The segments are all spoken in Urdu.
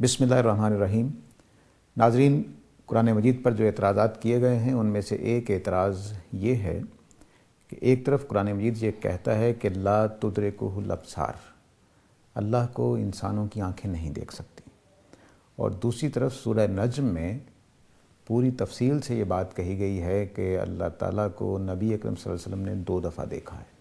بسم اللہ الرحمن الرحیم۔ ناظرین، قرآن مجید پر جو اعتراضات کیے گئے ہیں ان میں سے ایک اعتراض یہ ہے کہ ایک طرف قرآن مجید یہ کہتا ہے کہ لا تدرکہ الابصار، اللہ کو انسانوں کی آنکھیں نہیں دیکھ سکتی، اور دوسری طرف سورہ نجم میں پوری تفصیل سے یہ بات کہی گئی ہے کہ اللہ تعالیٰ کو نبی اکرم صلی اللہ علیہ وسلم نے 2 دفعہ دیکھا ہے۔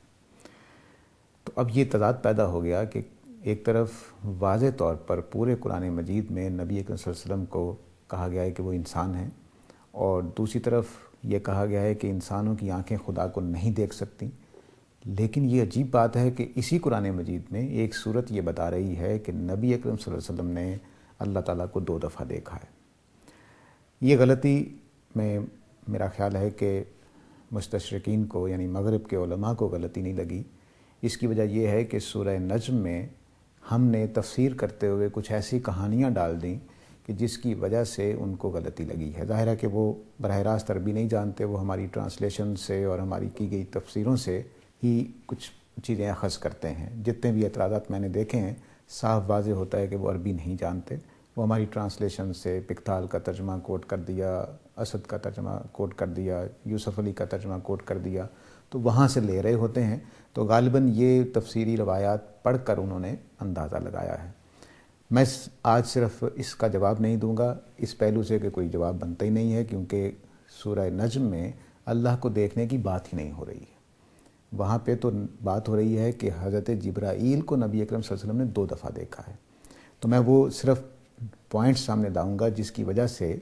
تو اب یہ تضاد پیدا ہو گیا کہ ایک طرف واضح طور پر پورے قرآن مجید میں نبی اکرم صلی اللہ علیہ وسلم کو کہا گیا ہے کہ وہ انسان ہیں، اور دوسری طرف یہ کہا گیا ہے کہ انسانوں کی آنکھیں خدا کو نہیں دیکھ سکتی۔ لیکن یہ عجیب بات ہے کہ اسی قرآن مجید میں ایک صورت یہ بتا رہی ہے کہ نبی اکرم صلی اللہ علیہ وسلم نے اللہ تعالیٰ کو 2 دفعہ دیکھا ہے۔ یہ غلطی میں میرا خیال ہے کہ مستشرقین کو یعنی مغرب کے علماء کو غلطی نہیں لگی۔ اس کی وجہ یہ ہے کہ سورہ نجم میں ہم نے تفسیر کرتے ہوئے کچھ ایسی کہانیاں ڈال دیں کہ جس کی وجہ سے ان کو غلطی لگی ہے۔ ظاہر ہے کہ وہ براہ راست عربی نہیں جانتے، وہ ہماری ٹرانسلیشن سے اور ہماری کی گئی تفسیروں سے ہی کچھ چیزیں اخذ کرتے ہیں۔ جتنے بھی اعتراضات میں نے دیکھے ہیں صاف واضح ہوتا ہے کہ وہ عربی نہیں جانتے، وہ ہماری ٹرانسلیشن سے پکتال کا ترجمہ کوٹ کر دیا، اسد کا ترجمہ کوٹ کر دیا، یوسف علی کا ترجمہ کوٹ کر دیا، تو وہاں سے لے رہے ہوتے ہیں۔ تو غالباً یہ تفسیری روایات پڑھ کر انہوں نے اندازہ لگایا ہے۔ میں آج صرف اس کا جواب نہیں دوں گا، اس پہلو سے کہ کوئی جواب بنتا ہی نہیں ہے، کیونکہ سورہ نجم میں اللہ کو دیکھنے کی بات ہی نہیں ہو رہی ہے۔ وہاں پہ تو بات ہو رہی ہے کہ حضرت جبرائیل کو نبی اکرم صلی اللہ علیہ وسلم نے 2 دفعہ دیکھا ہے۔ تو میں وہ صرف پوائنٹ سامنے لاؤں گا جس کی وجہ سے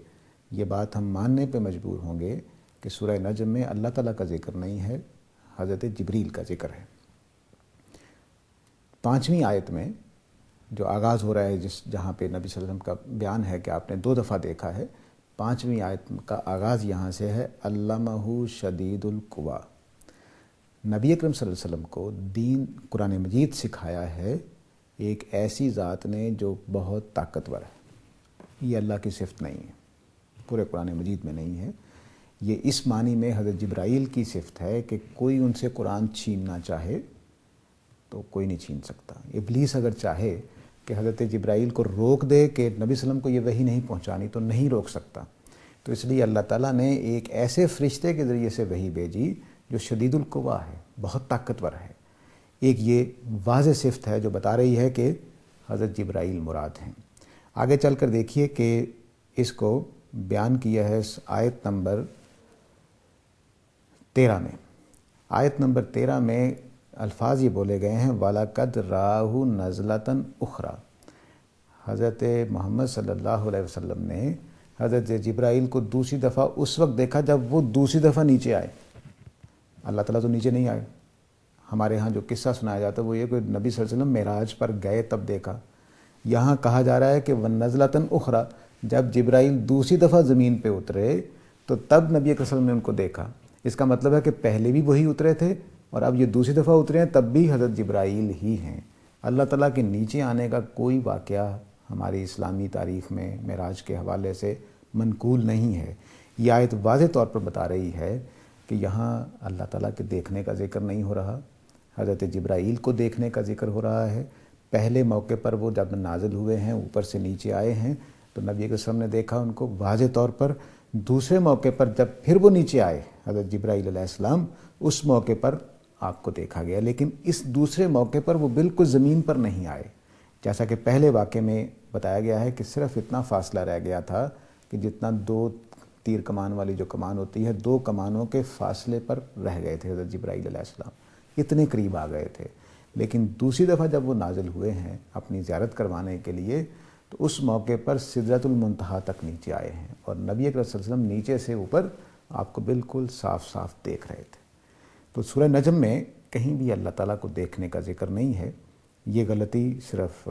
یہ بات ہم ماننے پہ مجبور ہوں گے کہ سورہ نجم میں اللہ تعالیٰ کا ذکر نہیں ہے، حضرت جبریل کا ذکر ہے۔ 5ویں آیت میں جو آغاز ہو رہا ہے جہاں پہ نبی صلی اللہ علیہ وسلم کا بیان ہے کہ آپ نے 2 دفعہ دیکھا ہے، 5ویں آیت کا آغاز یہاں سے ہے علمہ شدید القویٰ۔ نبی اکرم صلی اللہ علیہ وسلم کو دین قرآن مجید سکھایا ہے ایک ایسی ذات نے جو بہت طاقتور ہے۔ یہ اللہ کی صفت نہیں ہے، پورے قرآن مجید میں نہیں ہے۔ یہ اس معنی میں حضرت جبرائیل کی صفت ہے کہ کوئی ان سے قرآن چھیننا چاہے تو کوئی نہیں چھین سکتا۔ ابلیس اگر چاہے کہ حضرت جبرائیل کو روک دے کہ نبی صلی اللہ علیہ وسلم کو یہ وحی نہیں پہنچانی تو نہیں روک سکتا۔ تو اس لیے اللہ تعالیٰ نے ایک ایسے فرشتے کے ذریعے سے وحی بھیجی جو شدید القویٰ ہے، بہت طاقتور ہے۔ ایک یہ واضح صفت ہے جو بتا رہی ہے کہ حضرت جبرائیل مراد ہیں۔ آگے چل کر دیکھیے کہ اس کو بیان کیا ہے آیت نمبر 13 میں۔ آیت نمبر 13 میں الفاظ یہ بولے گئے ہیں وَلَقَدْ رَآهُ نَزْلَةً أُخْرَى۔ حضرت محمد صلی اللہ علیہ وسلم نے حضرت جبرائیل کو دوسری دفعہ اس وقت دیکھا جب وہ دوسری دفعہ نیچے آئے۔ اللہ تعالیٰ تو نیچے نہیں آئے۔ ہمارے ہاں جو قصہ سنایا جاتا ہے وہ یہ کہ نبی صلی اللہ علیہ وسلم معراج پر گئے تب دیکھا۔ یہاں کہا جا رہا ہے کہ وَنَزْلَةً أُخْرَى، جب جبرائیل دوسری دفعہ زمین پہ اترے تو تب نبی صلی اللہ علیہ وسلم نے ان کو دیکھا۔ اس کا مطلب ہے کہ پہلے بھی وہی اترے تھے اور اب یہ دوسری دفعہ اترے ہیں تب بھی حضرت جبرائیل ہی ہیں۔ اللہ تعالیٰ کے نیچے آنے کا کوئی واقعہ ہماری اسلامی تاریخ میں معراج کے حوالے سے منقول نہیں ہے۔ یہ آیت واضح طور پر بتا رہی ہے کہ یہاں اللہ تعالیٰ کے دیکھنے کا ذکر نہیں ہو رہا، حضرت جبرائیل کو دیکھنے کا ذکر ہو رہا ہے۔ پہلے موقع پر وہ جب نازل ہوئے ہیں، اوپر سے نیچے آئے ہیں تو نبی کے وسلم نے دیکھا ان کو واضح طور پر۔ دوسرے موقع پر جب پھر وہ نیچے آئے حضرت جبرائیل علیہ السلام، اس موقع پر آپ کو دیکھا گیا، لیکن اس دوسرے موقع پر وہ بالکل زمین پر نہیں آئے۔ جیسا کہ پہلے واقعے میں بتایا گیا ہے کہ صرف اتنا فاصلہ رہ گیا تھا کہ جتنا 2 تیر کمان والی جو کمان ہوتی ہے، 2 کمانوں کے فاصلے پر رہ گئے تھے حضرت جبرائیل علیہ السلام، اتنے قریب آ گئے تھے۔ لیکن دوسری دفعہ جب وہ نازل ہوئے ہیں اپنی زیارت کروانے کے لیے تو اس موقع پر سدرۃ المنتہا تک نیچے آئے ہیں، اور نبی اکرم صلی اللہ علیہ وسلم نیچے سے اوپر آپ کو بالکل صاف صاف دیکھ رہے تھے۔ تو سورہ نجم میں کہیں بھی اللہ تعالیٰ کو دیکھنے کا ذکر نہیں ہے۔ یہ غلطی صرف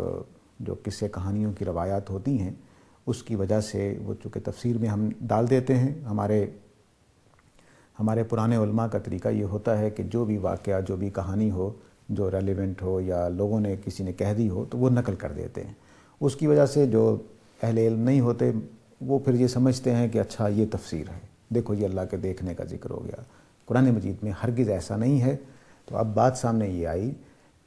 جو قصے کہانیوں کی روایات ہوتی ہیں اس کی وجہ سے وہ چونکہ تفسیر میں ہم ڈال دیتے ہیں۔ ہمارے پرانے علماء کا طریقہ یہ ہوتا ہے کہ جو بھی واقعہ، جو بھی کہانی ہو جو ریلیونٹ ہو یا لوگوں نے کسی نے کہہ دی ہو تو وہ نقل کر دیتے ہیں۔ اس کی وجہ سے جو اہل علم نہیں ہوتے وہ پھر یہ سمجھتے ہیں کہ اچھا یہ تفسیر ہے، دیکھو یہ اللہ کے دیکھنے کا ذکر ہو گیا۔ قرآن مجید میں ہرگز ایسا نہیں ہے۔ تو اب بات سامنے یہ آئی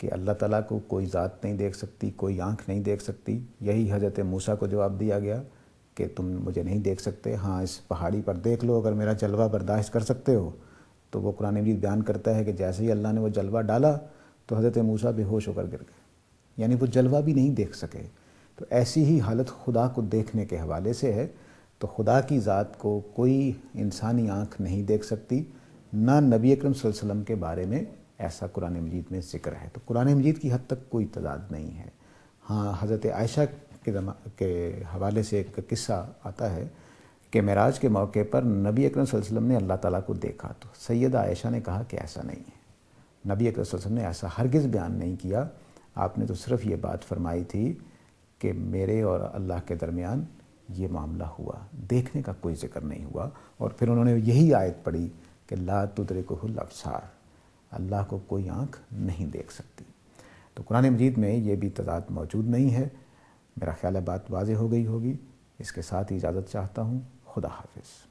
کہ اللہ تعالیٰ کو کوئی ذات نہیں دیکھ سکتی، کوئی آنکھ نہیں دیکھ سکتی۔ یہی حضرت موسیٰ کو جواب دیا گیا کہ تم مجھے نہیں دیکھ سکتے، ہاں اس پہاڑی پر دیکھ لو، اگر میرا جلوہ برداشت کر سکتے ہو۔ تو وہ قرآن مجید بیان کرتا ہے کہ جیسے ہی اللہ نے وہ جلوہ ڈالا تو حضرت موسیٰ بے ہوش ہو کر گر گئے، یعنی وہ جلوہ بھی نہیں دیکھ سکے۔ تو ایسی ہی حالت خدا کو دیکھنے کے حوالے سے ہے۔ تو خدا کی ذات کو کوئی انسانی آنکھ نہیں دیکھ سکتی، نہ نبی اکرم صلی اللہ علیہ وسلم کے بارے میں ایسا قرآن مجید میں ذکر ہے۔ تو قرآن مجید کی حد تک کوئی تضاد نہیں ہے۔ ہاں، حضرت عائشہ کے حوالے سے ایک قصہ آتا ہے کہ معراج کے موقع پر نبی اکرم صلی اللہ علیہ وسلم نے اللہ تعالیٰ کو دیکھا، تو سیدہ عائشہ نے کہا کہ ایسا نہیں ہے، نبی اکرم صلی اللہ علیہ وسلم نے ایسا ہرگز بیان نہیں کیا، آپ نے تو صرف یہ بات فرمائی تھی کہ میرے اور اللہ کے درمیان یہ معاملہ ہوا، دیکھنے کا کوئی ذکر نہیں ہوا۔ اور پھر انہوں نے یہی آیت پڑھی کہ لا تدرکہ الابصار، اللہ کو کوئی آنکھ نہیں دیکھ سکتی۔ تو قرآن مجید میں یہ بھی تضاد موجود نہیں ہے۔ میرا خیال ہے بات واضح ہو گئی ہوگی۔ اس کے ساتھ ہی اجازت چاہتا ہوں۔ خدا حافظ۔